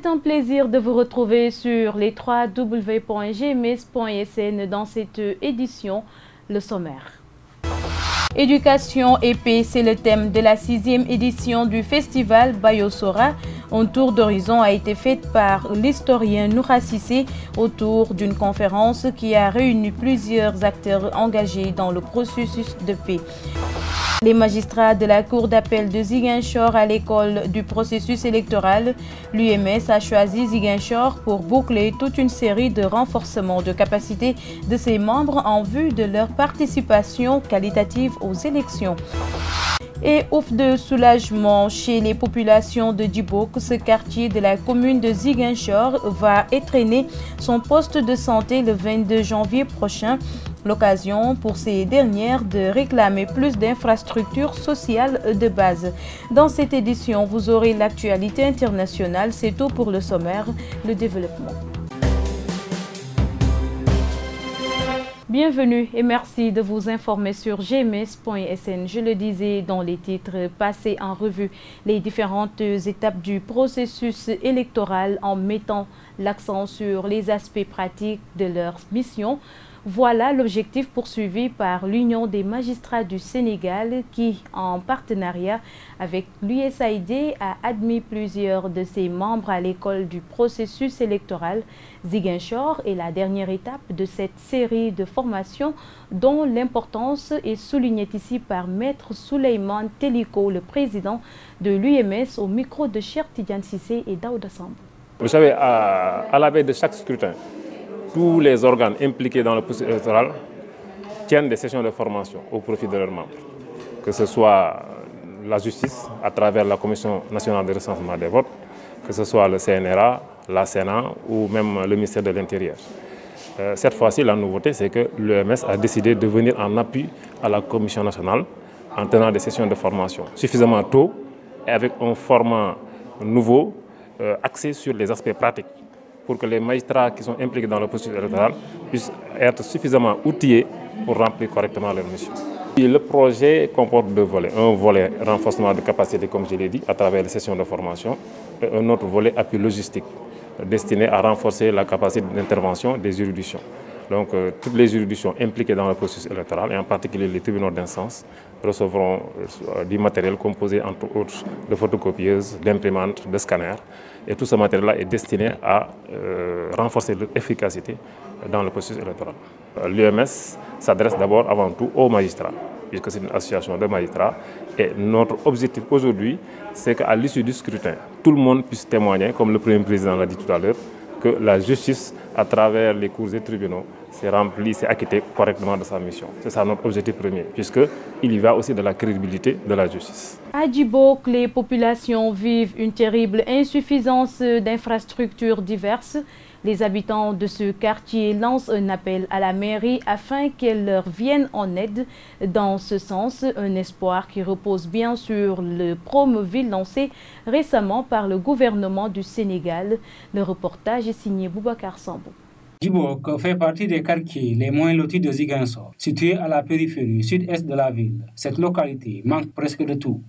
un plaisir de vous retrouver sur les www.gms.sn dans cette édition, le sommaire. Éducation et paix, c'est le thème de la 6e édition du festival Bayosora. Un tour d'horizon a été fait par l'historien Noura Cissé autour d'une conférence qui a réuni plusieurs acteurs engagés dans le processus de paix. Les magistrats de la Cour d'appel de Ziguinchor à l'école du processus électoral, l'UMS a choisi Ziguinchor pour boucler toute une série de renforcements de capacité de ses membres en vue de leur participation qualitative aux élections. Et ouf de soulagement chez les populations de Djibok, ce quartier de la commune de Ziguinchor va étrenner son poste de santé le 22 janvier prochain. L'occasion pour ces dernières de réclamer plus d'infrastructures sociales de base. Dans cette édition, vous aurez l'actualité internationale. C'est tout pour le sommaire, le développement. Bienvenue et merci de vous informer sur gms.sn. Je le disais dans les titres, passer en revue les différentes étapes du processus électoral en mettant l'accent sur les aspects pratiques de leur mission. Voilà l'objectif poursuivi par l'Union des magistrats du Sénégal qui, en partenariat avec l'USAID, a admis plusieurs de ses membres à l'école du processus électoral. Ziguinchor est la dernière étape de cette série de formations dont l'importance est soulignée ici par Maître Souleymane Teliko, le président de l'UMS, au micro de Cheikh Tidiane Cissé et Daouda Sambou. Vous savez, à la veille de chaque scrutin, tous les organes impliqués dans le processus électoral tiennent des sessions de formation au profit de leurs membres. Que ce soit la justice à travers la Commission nationale de recensement des votes, que ce soit le CNRA, la Sénat ou même le ministère de l'Intérieur. Cette fois-ci, la nouveauté, c'est que l'UMS a décidé de venir en appui à la Commission nationale en tenant des sessions de formation suffisamment tôt et avec un format nouveau axé sur les aspects pratiques, pour que les magistrats qui sont impliqués dans le processus électoral puissent être suffisamment outillés pour remplir correctement leur mission. Et le projet comporte deux volets. Un volet renforcement de capacité, comme je l'ai dit, à travers les sessions de formation, et un autre volet appui logistique, destiné à renforcer la capacité d'intervention des juridictions. Donc, toutes les juridictions impliquées dans le processus électoral, et en particulier les tribunaux d'instance, recevront du matériel composé, entre autres, de photocopieuses, d'imprimantes, de scanners. Et tout ce matériel-là est destiné à renforcer l'efficacité dans le processus électoral. L'UMS s'adresse d'abord, avant tout, aux magistrats, puisque c'est une association de magistrats. Et notre objectif aujourd'hui, c'est qu'à l'issue du scrutin, tout le monde puisse témoigner, comme le Premier président l'a dit tout à l'heure, que la justice, à travers les cours et tribunaux, s'est remplie, s'est acquittée correctement de sa mission. C'est ça notre objectif premier, puisqu'il y va aussi de la crédibilité de la justice. À Djibok, les populations vivent une terrible insuffisance d'infrastructures diverses. Les habitants de ce quartier lancent un appel à la mairie afin qu'elle leur vienne en aide. Dans ce sens, un espoir qui repose bien sur le Promoville lancé récemment par le gouvernement du Sénégal. Le reportage est signé Boubacar Sambou. Djibok fait partie des quartiers les moins lotis de Ziguinchor, situé à la périphérie sud-est de la ville. Cette localité manque presque de tout.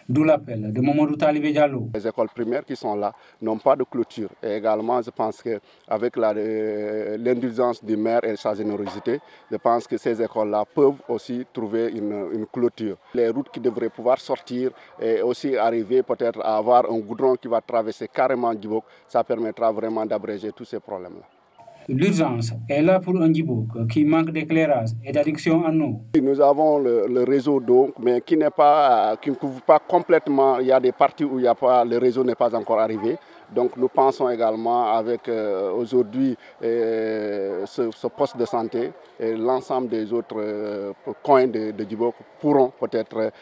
D'où l'appel de Mamadou Talibé Diallo. Les écoles primaires qui sont là n'ont pas de clôture. Et également, je pense qu'avec l'indulgence du maire et sa générosité, je pense que ces écoles-là peuvent aussi trouver une clôture. Les routes qui devraient pouvoir sortir et aussi arriver peut-être à avoir un goudron qui va traverser carrément Djibok, ça permettra vraiment d'abréger tous ces problèmes-là. L'urgence est là pour un Djibok qui manque d'éclairage et d'addiction en eau. Nous avons le réseau d'eau, mais qui ne couvre pas complètement. Il y a des parties où le réseau n'est pas encore arrivé. Donc nous pensons également avec aujourd'hui ce poste de santé et l'ensemble des autres coins de Djibok pourront peut-être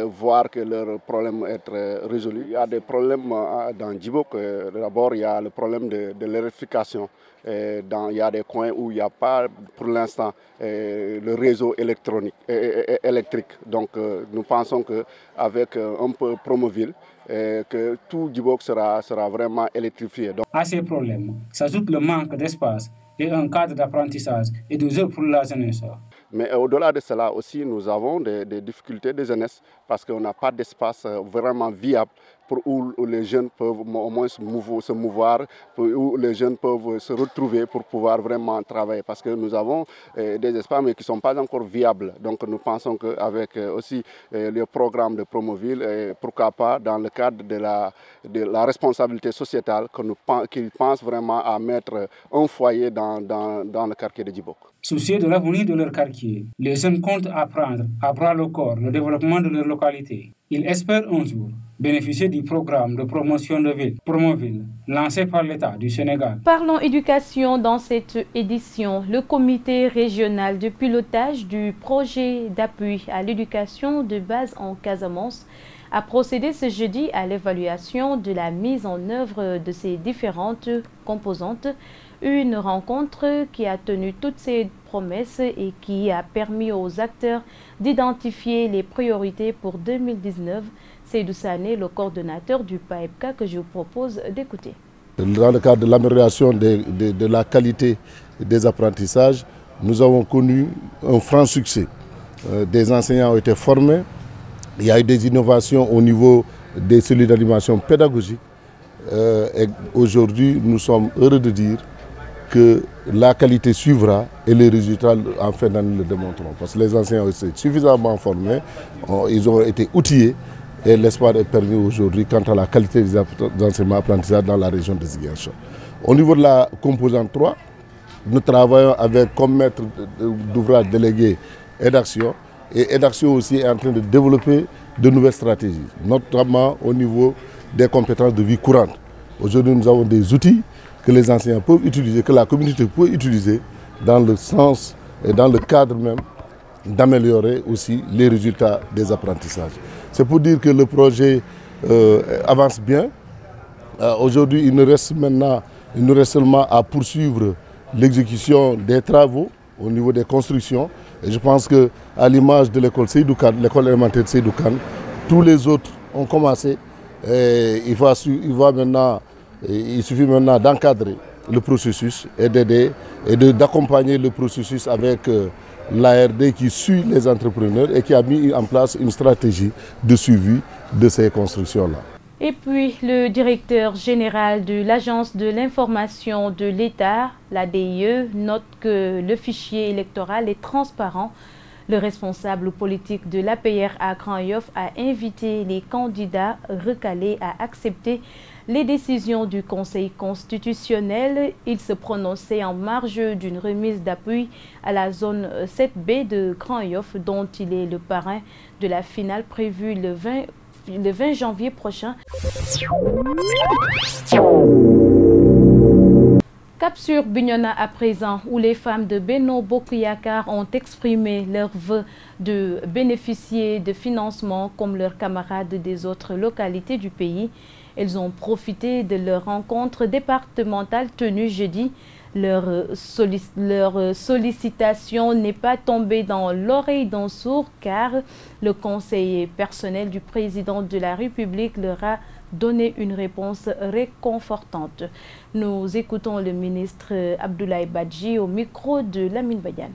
voir que leur problème être résolu. Il y a des problèmes dans Djibok. D'abord, il y a le problème de l'électrification. Il y a des coins où il n'y a pas pour l'instant le réseau électrique. Donc nous pensons qu'avec un peu Promoville, que tout Djibok sera vraiment électrifié. Donc, à ces problèmes s'ajoute le manque d'espace et un cadre d'apprentissage et de jeux pour la jeunesse. Mais au-delà de cela aussi, nous avons des difficultés de jeunesse parce qu'on n'a pas d'espace vraiment viable où les jeunes peuvent au moins se mouvoir, où les jeunes peuvent se retrouver pour pouvoir vraiment travailler. Parce que nous avons des espaces mais qui ne sont pas encore viables. Donc nous pensons qu'avec aussi le programme de Promoville, pourquoi pas dans le cadre de la responsabilité sociétale, qu'ils pensent vraiment à mettre un foyer dans le quartier de Djibok. Soucieux de l'avenir de leur quartier, les jeunes comptent apprendre à bras le corps le développement de leur localité. Ils espèrent un jour bénéficier du programme de promotion de ville, Promoville, lancé par l'État du Sénégal. Parlons éducation dans cette édition. Le comité régional de pilotage du projet d'appui à l'éducation de base en Casamance a procédé ce jeudi à l'évaluation de la mise en œuvre de ces différentes composantes. Une rencontre qui a tenu toutes ses promesses et qui a permis aux acteurs d'identifier les priorités pour 2019. Seydou Sané, le coordonnateur du PAEPCA, que je vous propose d'écouter. Dans le cadre de l'amélioration de la qualité des apprentissages, nous avons connu un franc succès. Des enseignants ont été formés, il y a eu des innovations au niveau des cellules d'animation pédagogique. Et aujourd'hui, nous sommes heureux de dire que la qualité suivra et les résultats en fin d'année le démontreront. Parce que les enseignants ont été suffisamment formés, ils ont été outillés et l'espoir est permis aujourd'hui quant à la qualité des enseignements apprentissages dans la région de Ziguinchor. Au niveau de la composante 3, nous travaillons avec comme maître d'ouvrage délégué EDAction et EDAction aussi est en train de développer de nouvelles stratégies, notamment au niveau des compétences de vie courante. Aujourd'hui, nous avons des outils que les enseignants peuvent utiliser, que la communauté peut utiliser dans le sens et dans le cadre même d'améliorer aussi les résultats des apprentissages. C'est pour dire que le projet avance bien. Aujourd'hui, il nous reste seulement à poursuivre l'exécution des travaux au niveau des constructions. Et je pense qu'à l'image de l'école Seydou Kane, l'école élémentaire de Seydou Kane, tous les autres ont commencé. Et il suffit maintenant d'encadrer le processus et d'aider et d'accompagner le processus avec l'ARD qui suit les entrepreneurs et qui a mis en place une stratégie de suivi de ces constructions-là. Et puis, le directeur général de l'Agence de l'information de l'État, l'ADIE, note que le fichier électoral est transparent. Le responsable politique de l'APR à Grand-Yoff a invité les candidats recalés à accepter les décisions du Conseil constitutionnel. Il se prononçait en marge d'une remise d'appui à la zone 7B de Grand-Yoff, dont il est le parrain de la finale prévue le 20 janvier prochain. Cap sur Bignona à présent, où les femmes de Benno Bokk Yakaar ont exprimé leur vœu de bénéficier de financements comme leurs camarades des autres localités du pays. Elles ont profité de leur rencontre départementale tenue jeudi. Leur sollicitation n'est pas tombée dans l'oreille d'un sourd car le conseiller personnel du président de la République leur a donné une réponse réconfortante. Nous écoutons le ministre Abdoulaye Badji au micro de Lamine Badiane.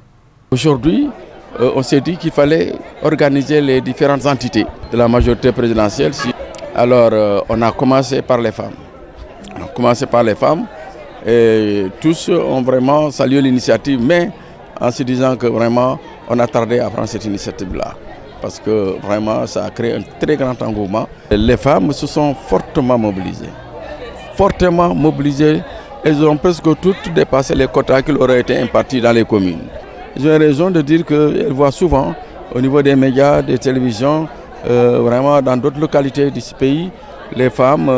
Aujourd'hui, on s'est dit qu'il fallait organiser les différentes entités de la majorité présidentielle. Alors, on a commencé par les femmes. Et tous ont vraiment salué l'initiative, mais en se disant que vraiment, on a tardé à prendre cette initiative-là. Parce que vraiment, ça a créé un très grand engouement. Les femmes se sont fortement mobilisées. Elles ont presque toutes dépassé les quotas qui leur auraient été impartis dans les communes. J'ai raison de dire qu'elles voient souvent, au niveau des médias, des télévisions, vraiment dans d'autres localités de ce pays, les femmes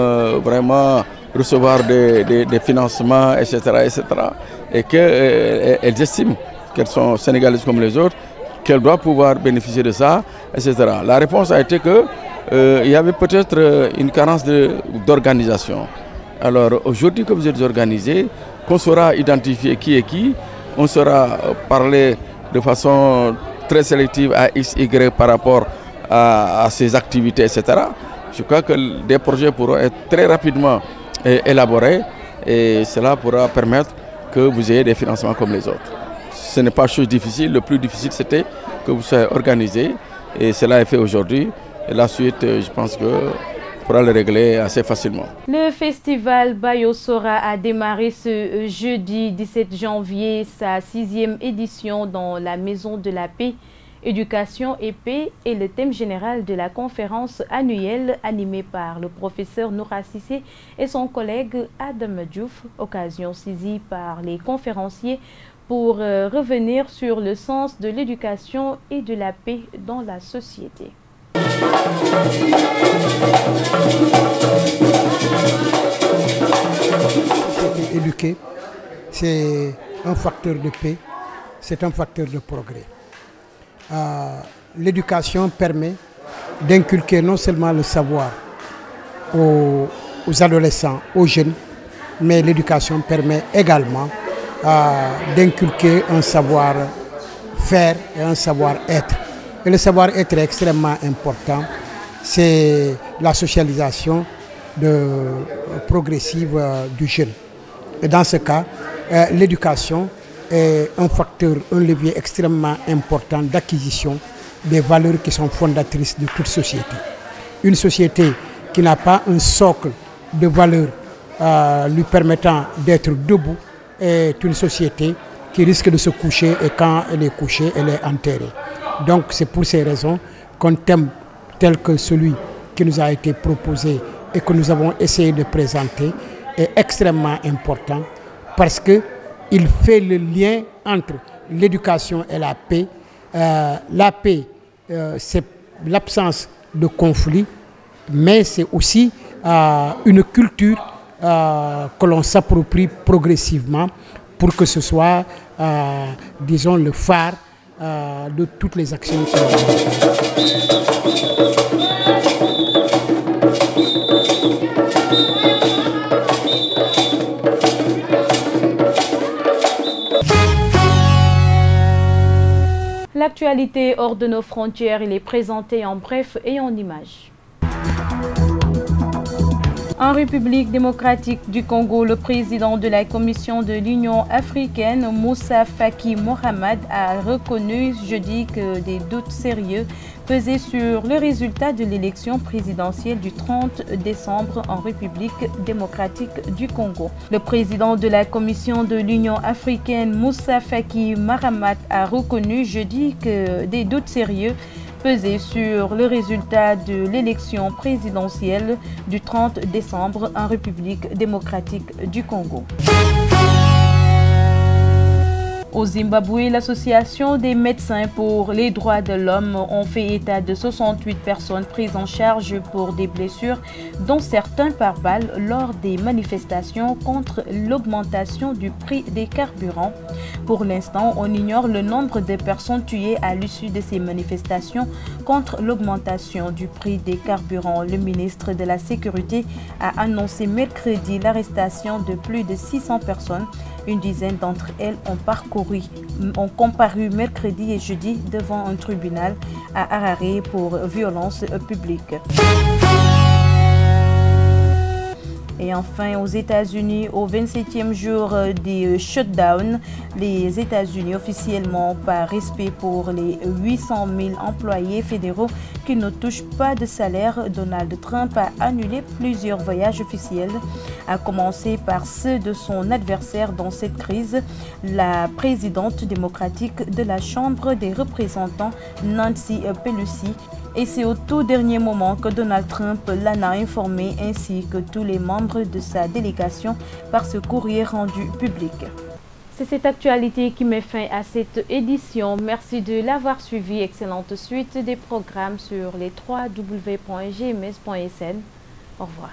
vraiment recevoir des financements, etc. Et qu'elles estiment qu'elles sont sénégalaises comme les autres, qu'elles doivent pouvoir bénéficier de ça, etc. La réponse a été qu'il y avait peut-être une carence d'organisation. Alors aujourd'hui que vous êtes organisés, qu'on saura identifier qui est qui, on saura parler de façon très sélective à X, Y par rapport à ces activités, etc. Je crois que des projets pourront être très rapidement élaborés et cela pourra permettre que vous ayez des financements comme les autres. Ce n'est pas chose difficile, le plus difficile c'était que vous soyez organisés et cela est fait aujourd'hui. Et la suite, je pense que pourra le régler assez facilement. Le festival Bayosora a démarré ce jeudi 17 janvier sa 6e édition dans la Maison de la Paix, Éducation et Paix est le thème général de la conférence annuelle animée par le professeur Noura Cissé et son collègue Adam Diouf, occasion saisie par les conférenciers pour revenir sur le sens de l'éducation et de la paix dans la société. Éduquer, c'est un facteur de paix, c'est un facteur de progrès. L'éducation permet d'inculquer non seulement le savoir aux adolescents, aux jeunes, mais l'éducation permet également d'inculquer un savoir-faire et un savoir-être. Et le savoir-être est extrêmement important. C'est la socialisation progressive du jeune. Et dans ce cas, l'éducation est un facteur, un levier extrêmement important d'acquisition des valeurs qui sont fondatrices de toute société. Une société qui n'a pas un socle de valeurs lui permettant d'être debout est une société qui risque de se coucher et quand elle est couchée, elle est enterrée. Donc c'est pour ces raisons qu'un thème tel que celui qui nous a été proposé et que nous avons essayé de présenter est extrêmement important parce qu'il fait le lien entre l'éducation et la paix. La paix, c'est l'absence de conflit, mais c'est aussi une culture que l'on s'approprie progressivement pour que ce soit, disons, le phare de toutes les actions. L'actualité hors de nos frontières, il est présenté en bref et en images. En République démocratique du Congo, le président de la Commission de l'Union africaine, Moussa Faki Mohamed, a reconnu jeudi que des doutes sérieux pesaient sur le résultat de l'élection présidentielle du 30 décembre en République démocratique du Congo. Le président de la Commission de l'Union africaine, Moussa Faki Mohamed, a reconnu jeudi que des doutes sérieux peser sur le résultat de l'élection présidentielle du 30 décembre en République démocratique du Congo. Au Zimbabwe, l'Association des médecins pour les droits de l'homme ont fait état de 68 personnes prises en charge pour des blessures, dont certains par balle, lors des manifestations contre l'augmentation du prix des carburants. Pour l'instant, on ignore le nombre de personnes tuées à l'issue de ces manifestations contre l'augmentation du prix des carburants. Le ministre de la Sécurité a annoncé mercredi l'arrestation de plus de 600 personnes. Une dizaine d'entre elles ont comparu mercredi et jeudi devant un tribunal à Harare pour violence publique. Et enfin, aux États-Unis, au 27e jour des shutdowns, les États-Unis, officiellement par respect pour les 800 000 employés fédéraux qui ne touchent pas de salaire, Donald Trump a annulé plusieurs voyages officiels, à commencer par ceux de son adversaire dans cette crise, la présidente démocratique de la Chambre des représentants, Nancy Pelosi. Et c'est au tout dernier moment que Donald Trump l'en a informé, ainsi que tous les membres de sa délégation par ce courrier rendu public. C'est cette actualité qui met fin à cette édition. Merci de l'avoir suivi. Excellente suite des programmes sur les www.gms.sn. Au revoir.